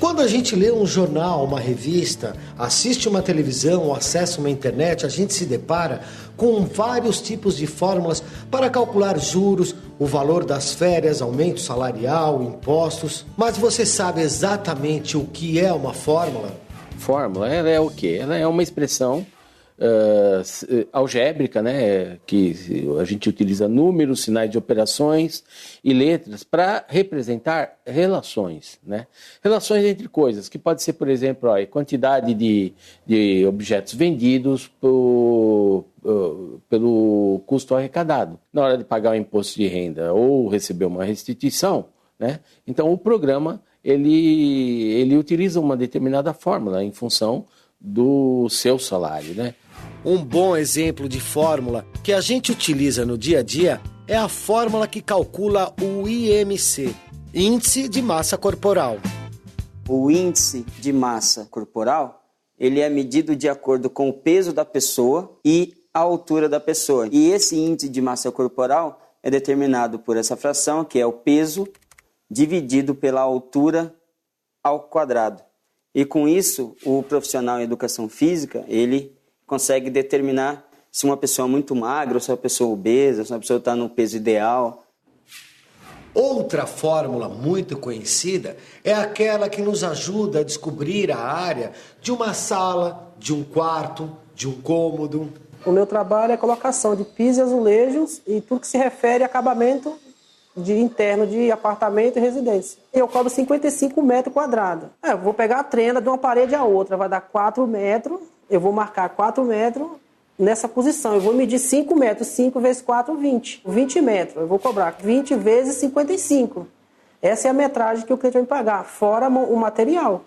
Quando a gente lê um jornal, uma revista, assiste uma televisão ou acessa uma internet, a gente se depara com vários tipos de fórmulas para calcular juros, o valor das férias, aumento salarial, impostos. Mas você sabe exatamente o que é uma fórmula? Fórmula, ela é o quê? Ela é uma expressão algébrica, né? Que a gente utiliza números, sinais de operações e letras para representar relações, né? Relações entre coisas, que pode ser, por exemplo, a quantidade de objetos vendidos pelo custo arrecadado. Na hora de pagar o imposto de renda ou receber uma restituição, né? Então o programa ele utiliza uma determinada fórmula em função do seu salário, né? Um bom exemplo de fórmula que a gente utiliza no dia a dia é a fórmula que calcula o IMC, Índice de Massa Corporal. O índice de massa corporal, ele é medido de acordo com o peso da pessoa e a altura da pessoa. E esse índice de massa corporal é determinado por essa fração, que é o peso dividido pela altura ao quadrado. E com isso, o profissional em educação física, ele consegue determinar se uma pessoa é muito magra, ou se uma pessoa é obesa, se uma pessoa está no peso ideal. Outra fórmula muito conhecida é aquela que nos ajuda a descobrir a área de uma sala, de um quarto, de um cômodo. O meu trabalho é a colocação de pisos e azulejos e tudo que se refere a acabamento interno de apartamento e residência. Eu cobro 55 metros quadrados. Eu vou pegar a trena de uma parede à outra, vai dar 4 metros. Eu vou marcar 4 metros nessa posição. Eu vou medir 5 metros. 5 vezes 4, 20. 20 metros. Eu vou cobrar 20 vezes 55. Essa é a metragem que o cliente vai me pagar, fora o material.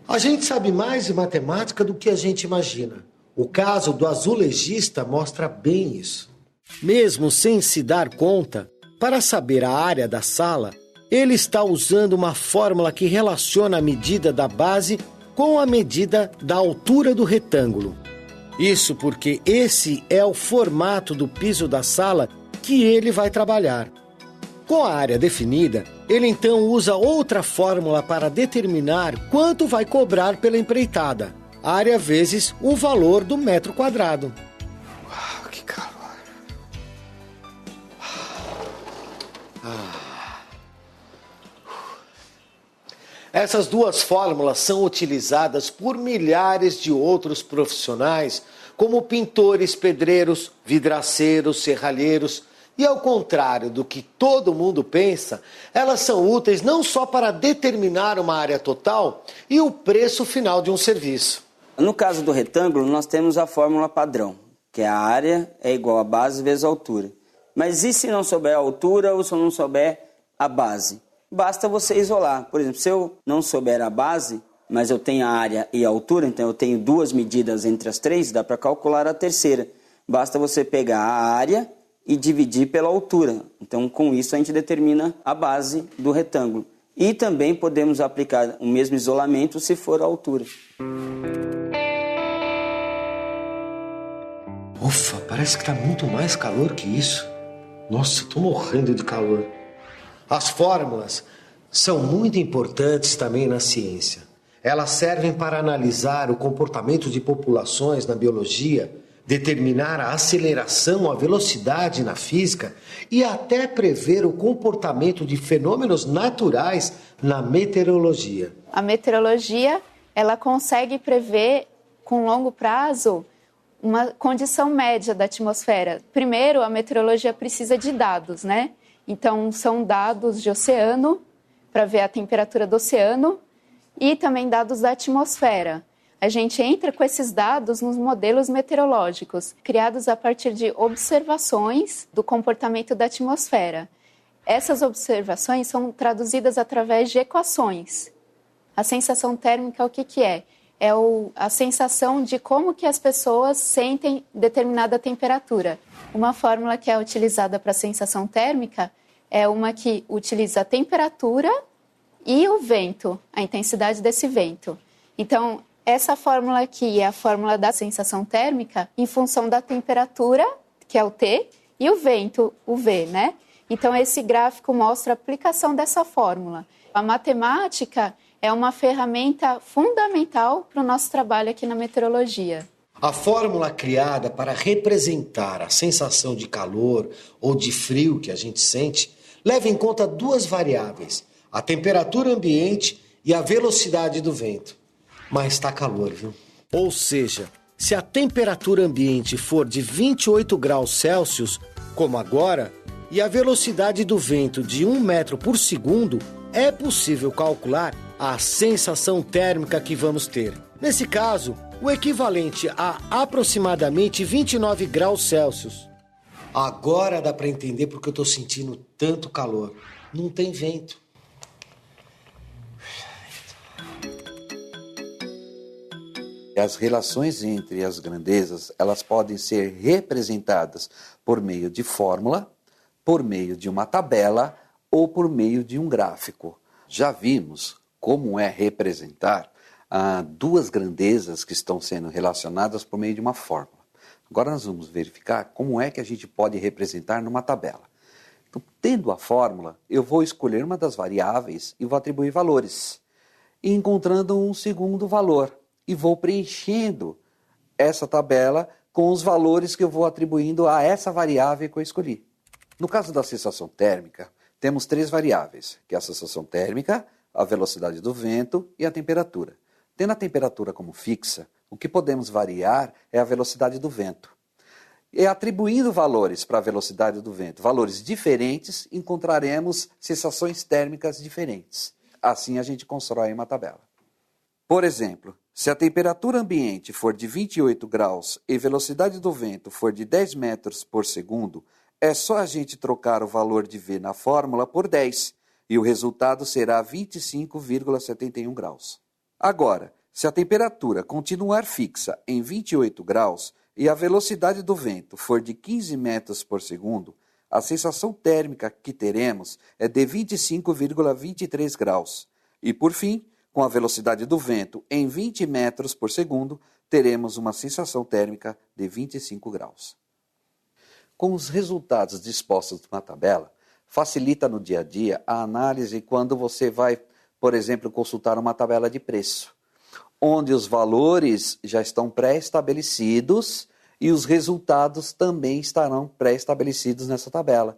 A gente sabe mais de matemática do que a gente imagina. O caso do azulejista mostra bem isso. Mesmo sem se dar conta, para saber a área da sala, ele está usando uma fórmula que relaciona a medida da base com a medida da altura do retângulo. Isso porque esse é o formato do piso da sala que ele vai trabalhar. Com a área definida, ele então usa outra fórmula para determinar quanto vai cobrar pela empreitada. Área vezes o valor do metro quadrado. Uau, que calor! Essas duas fórmulas são utilizadas por milhares de outros profissionais, como pintores, pedreiros, vidraceiros, serralheiros. E ao contrário do que todo mundo pensa, elas são úteis não só para determinar uma área total e o preço final de um serviço. No caso do retângulo, nós temos a fórmula padrão, que é a área é igual a base vezes a altura. Mas e se não souber a altura ou se eu não souber a base? Basta você isolar. Por exemplo, se eu não souber a base, mas eu tenho a área e a altura, então eu tenho duas medidas entre as três, dá para calcular a terceira. Basta você pegar a área e dividir pela altura. Então, com isso, a gente determina a base do retângulo. E também podemos aplicar o mesmo isolamento se for a altura. Ufa, parece que está muito mais calor que isso. Nossa, estou morrendo de calor. As fórmulas são muito importantes também na ciência. Elas servem para analisar o comportamento de populações na biologia, determinar a aceleração, a velocidade na física e até prever o comportamento de fenômenos naturais na meteorologia. A meteorologia, ela consegue prever com longo prazo uma condição média da atmosfera. Primeiro, a meteorologia precisa de dados, né? Então, são dados de oceano, para ver a temperatura do oceano, e também dados da atmosfera. A gente entra com esses dados nos modelos meteorológicos, criados a partir de observações do comportamento da atmosfera. Essas observações são traduzidas através de equações. A sensação térmica, o que é? É a sensação de como que as pessoas sentem determinada temperatura. Uma fórmula que é utilizada para a sensação térmica é uma que utiliza a temperatura e o vento, a intensidade desse vento. Então, essa fórmula aqui é a fórmula da sensação térmica em função da temperatura, que é o T, e o vento, o V, né? Então, esse gráfico mostra a aplicação dessa fórmula. A matemática, é uma ferramenta fundamental para o nosso trabalho aqui na meteorologia. A fórmula criada para representar a sensação de calor ou de frio que a gente sente leva em conta duas variáveis, a temperatura ambiente e a velocidade do vento. Mas está calor, viu? Ou seja, se a temperatura ambiente for de 28 graus Celsius, como agora, e a velocidade do vento de 1 metro por segundo, é possível calcular a sensação térmica que vamos ter. Nesse caso, o equivalente a aproximadamente 29 graus Celsius. Agora dá para entender porque eu estou sentindo tanto calor. Não tem vento. As relações entre as grandezas, elas podem ser representadas por meio de fórmula, por meio de uma tabela ou por meio de um gráfico. Já vimos como é representar duas grandezas que estão sendo relacionadas por meio de uma fórmula. Agora nós vamos verificar como é que a gente pode representar numa tabela. Então, tendo a fórmula, eu vou escolher uma das variáveis e vou atribuir valores. E encontrando um segundo valor, e vou preenchendo essa tabela com os valores que eu vou atribuindo a essa variável que eu escolhi. No caso da sensação térmica, temos três variáveis, que é a sensação térmica, a velocidade do vento e a temperatura. Tendo a temperatura como fixa, o que podemos variar é a velocidade do vento. E atribuindo valores para a velocidade do vento, valores diferentes, encontraremos sensações térmicas diferentes. Assim a gente constrói uma tabela. Por exemplo, se a temperatura ambiente for de 28 graus e velocidade do vento for de 10 metros por segundo, é só a gente trocar o valor de V na fórmula por 10 e o resultado será 25,71 graus. Agora, se a temperatura continuar fixa em 28 graus e a velocidade do vento for de 15 metros por segundo, a sensação térmica que teremos é de 25,23 graus. E, por fim, com a velocidade do vento em 20 metros por segundo, teremos uma sensação térmica de 25 graus. Com os resultados dispostos numa tabela, facilita no dia a dia a análise quando você vai, por exemplo, consultar uma tabela de preço, onde os valores já estão pré-estabelecidos e os resultados também estarão pré-estabelecidos nessa tabela.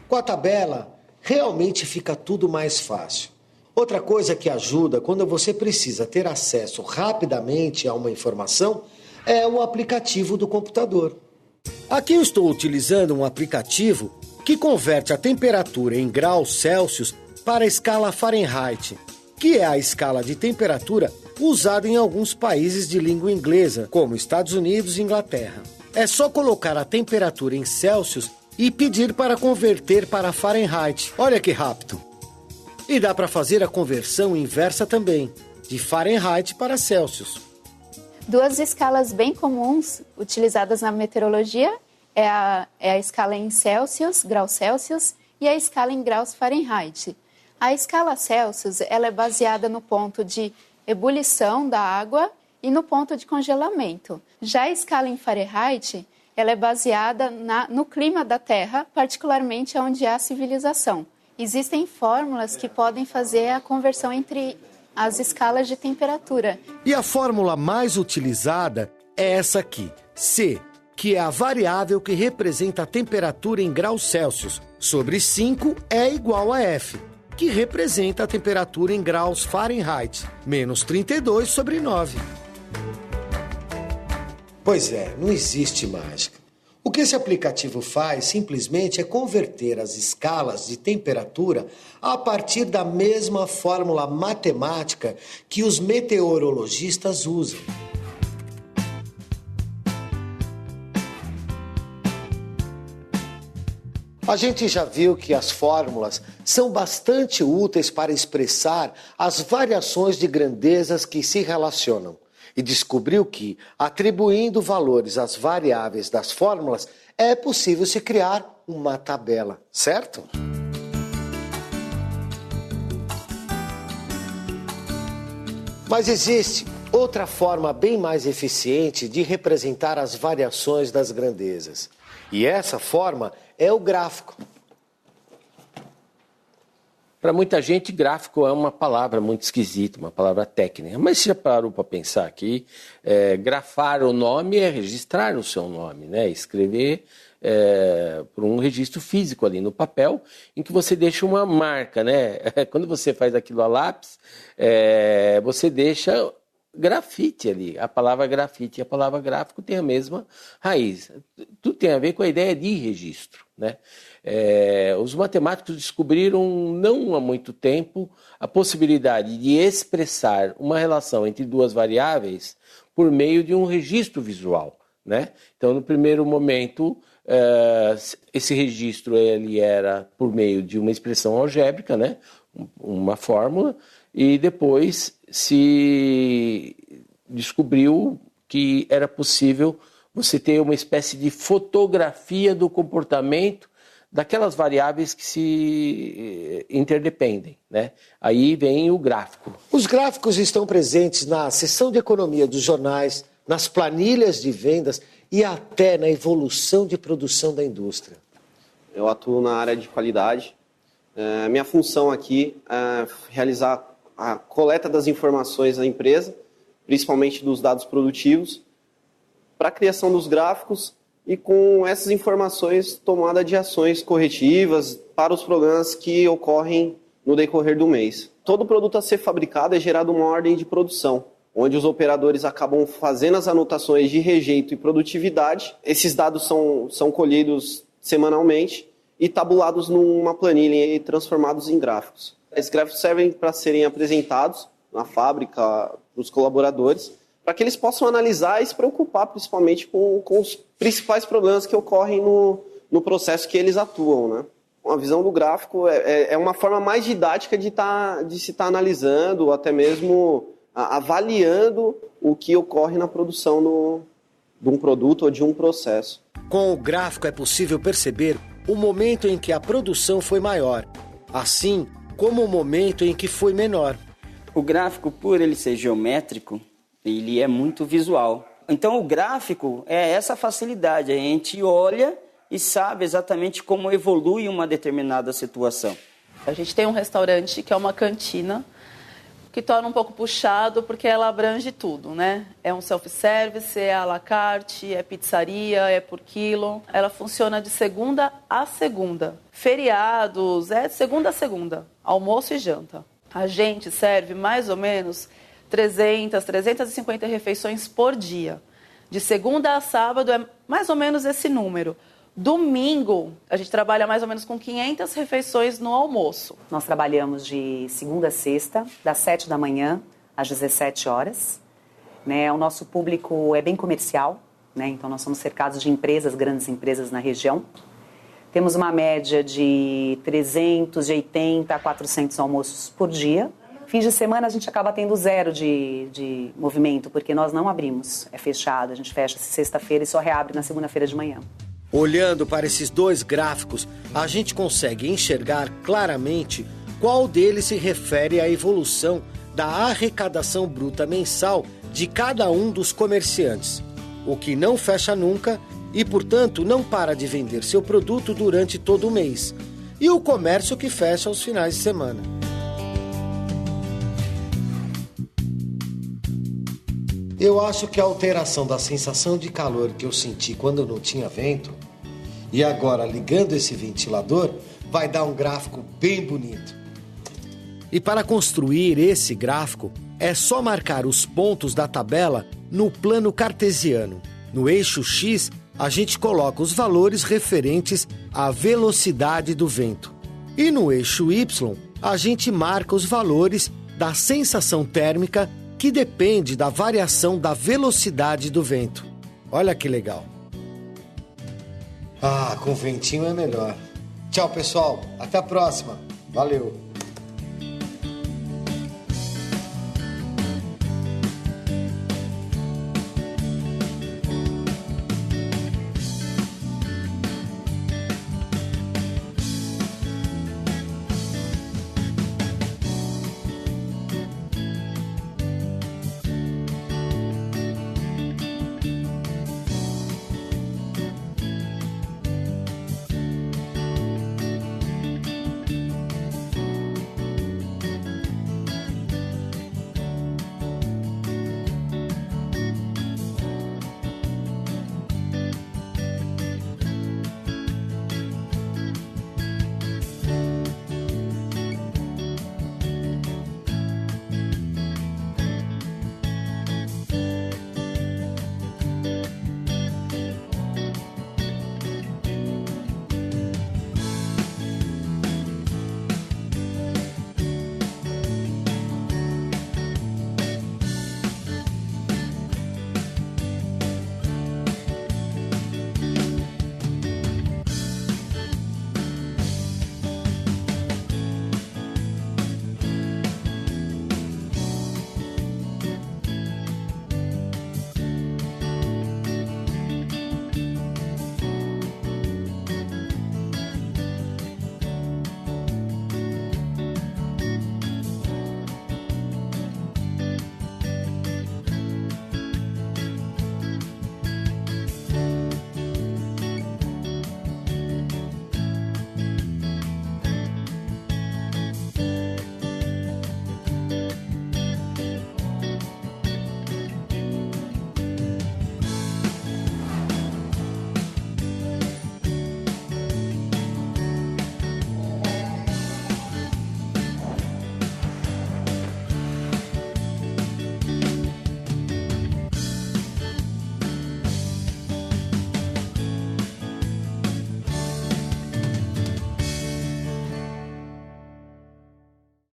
Com a tabela, realmente fica tudo mais fácil. Outra coisa que ajuda quando você precisa ter acesso rapidamente a uma informação é o aplicativo do computador. Aqui eu estou utilizando um aplicativo que converte a temperatura em graus Celsius para a escala Fahrenheit, que é a escala de temperatura usada em alguns países de língua inglesa, como Estados Unidos e Inglaterra. É só colocar a temperatura em Celsius e pedir para converter para Fahrenheit. Olha que rápido! E dá para fazer a conversão inversa também, de Fahrenheit para Celsius. Duas escalas bem comuns utilizadas na meteorologia é a escala em Celsius, graus Celsius, e a escala em graus Fahrenheit. A escala Celsius ela é baseada no ponto de ebulição da água e no ponto de congelamento. Já a escala em Fahrenheit ela é baseada no clima da Terra, particularmente onde há civilização. Existem fórmulas que podem fazer a conversão entre as escalas de temperatura. E a fórmula mais utilizada é essa aqui, C, que é a variável que representa a temperatura em graus Celsius, sobre 5 é igual a F, que representa a temperatura em graus Fahrenheit, menos 32 sobre 9. Pois é, não existe mágica. O que esse aplicativo faz simplesmente é converter as escalas de temperatura a partir da mesma fórmula matemática que os meteorologistas usam. A gente já viu que as fórmulas são bastante úteis para expressar as variações de grandezas que se relacionam. E descobriu que, atribuindo valores às variáveis das fórmulas, é possível se criar uma tabela, certo? Mas existe outra forma bem mais eficiente de representar as variações das grandezas. E essa forma é o gráfico. Para muita gente, gráfico é uma palavra muito esquisita, uma palavra técnica. Mas você já parou para pensar que grafar o nome é registrar o seu nome, né? Escrever por um registro físico ali no papel, em que você deixa uma marca, né? Quando você faz aquilo a lápis, você deixa grafite ali. A palavra grafite e a palavra gráfico tem a mesma raiz. Tudo tem a ver com a ideia de registro, né? Os matemáticos descobriram, não há muito tempo, a possibilidade de expressar uma relação entre duas variáveis por meio de um registro visual, né? Então, no primeiro momento, esse registro ele era por meio de uma expressão algébrica, né? Uma fórmula, e depois se descobriu que era possível você ter uma espécie de fotografia do comportamento daquelas variáveis que se interdependem, né? Aí vem o gráfico. Os gráficos estão presentes na seção de economia dos jornais, nas planilhas de vendas e até na evolução de produção da indústria. Eu atuo na área de qualidade. Minha função aqui é realizar a coleta das informações da empresa, principalmente dos dados produtivos, para a criação dos gráficos e com essas informações tomada de ações corretivas para os problemas que ocorrem no decorrer do mês. Todo produto a ser fabricado é gerado uma ordem de produção, onde os operadores acabam fazendo as anotações de rejeito e produtividade. Esses dados são colhidos semanalmente e tabulados numa planilha e transformados em gráficos. Esses gráficos servem para serem apresentados na fábrica para os colaboradores, para que eles possam analisar e se preocupar principalmente com os principais problemas que ocorrem no processo que eles atuam, né? A visão do gráfico é uma forma mais didática de se estar analisando, ou até mesmo avaliando o que ocorre na produção de um produto ou de um processo. Com o gráfico é possível perceber o momento em que a produção foi maior, assim como o momento em que foi menor. O gráfico, por ele ser geométrico, ele é muito visual. Então o gráfico é essa facilidade, a gente olha e sabe exatamente como evolui uma determinada situação. A gente tem um restaurante que é uma cantina, que torna um pouco puxado porque ela abrange tudo, né? É um self-service, é à la carte, é pizzaria, é por quilo. Ela funciona de segunda a segunda. Feriados, é de segunda a segunda, almoço e janta. A gente serve mais ou menos 300, 350 refeições por dia. De segunda a sábado é mais ou menos esse número. Domingo, a gente trabalha mais ou menos com 500 refeições no almoço. Nós trabalhamos de segunda a sexta, das 7 da manhã às 17 horas. Né? O nosso público é bem comercial, né? Então nós somos cercados de empresas, grandes empresas na região. Temos uma média de 380 a 400 almoços por dia. Fins de semana a gente acaba tendo zero de movimento, porque nós não abrimos, é fechado. A gente fecha sexta-feira e só reabre na segunda-feira de manhã. Olhando para esses dois gráficos, a gente consegue enxergar claramente qual deles se refere à evolução da arrecadação bruta mensal de cada um dos comerciantes, o que não fecha nunca e, portanto, não para de vender seu produto durante todo o mês, e o comércio que fecha aos finais de semana. Eu acho que a alteração da sensação de calor que eu senti quando não tinha vento, e agora ligando esse ventilador, vai dar um gráfico bem bonito. E para construir esse gráfico, é só marcar os pontos da tabela no plano cartesiano. No eixo X, a gente coloca os valores referentes à velocidade do vento. E no eixo Y, a gente marca os valores da sensação térmica que depende da variação da velocidade do vento. Olha que legal. Com ventinho é melhor. Tchau, pessoal. Até a próxima. Valeu.